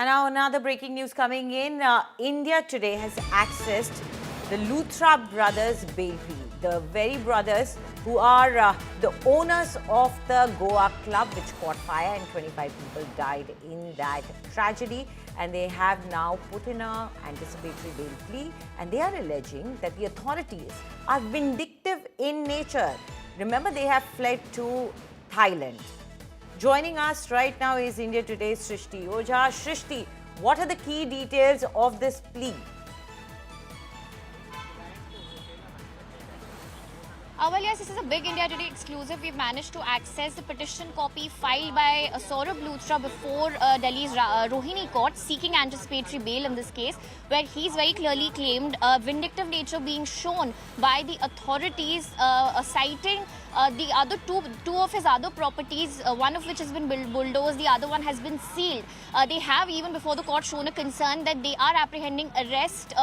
And now another breaking news coming in. India today has accessed the Luthra brothers bail plea. The very brothers who are the owners of the Goa club which caught fire and 25 people died in that tragedy. And they have now put in an anticipatory bail plea, and they are alleging that the authorities are vindictive in nature. Remember, they have fled to Thailand. Joining us right now is India Today's Shrishti Ojha. Shrishti, what are the key details of this plea? Well, yes, this is a big India Today exclusive. We've managed to access the petition copy filed by Saurabh Luthra before Delhi's Rohini court seeking anticipatory bail in this case, where he's very clearly claimed vindictive nature being shown by the authorities, citing the other two of his other properties, one of which has been bulldozed, the other one has been sealed. They have even before the court shown a concern that they are apprehending arrest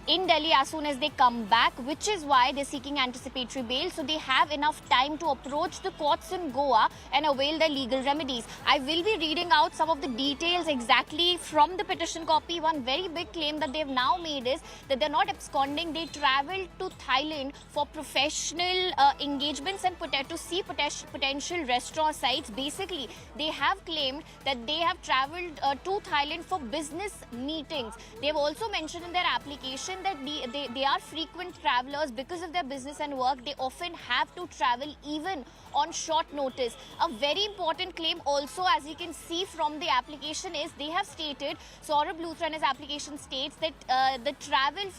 in Delhi as soon as they come back, which is why they're seeking anticipatory bail. So they have enough time to approach the courts in Goa and avail their legal remedies. I will be reading out some of the details exactly from the petition copy. One very big claim that they've now made is that they're not absconding. They traveled to Thailand for professional engagements and to see potential restaurant sites. Basically, they have claimed that they have traveled to Thailand for business meetings. They've also mentioned in their application that they are frequent travelers because of their business and work. They often have to travel even on short notice. A very important claim also, as you can see from the application, is they have stated, Saurabh Luthra in his application states that they traveled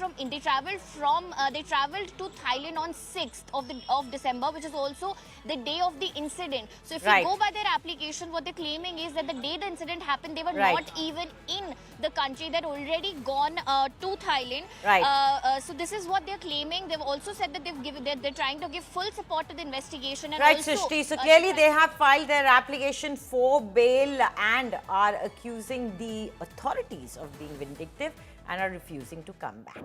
to Thailand on 6th of December, which is also the day of the incident. So if you go by their application, what they're claiming is that the day the incident happened, they were not even in the country. They'd already gone to Thailand. So this is what they're claiming. They've also said that they're trying to give full support to the investigation. And also, Srishti. So clearly they have filed their application for bail and are accusing the authorities of being vindictive and are refusing to come back.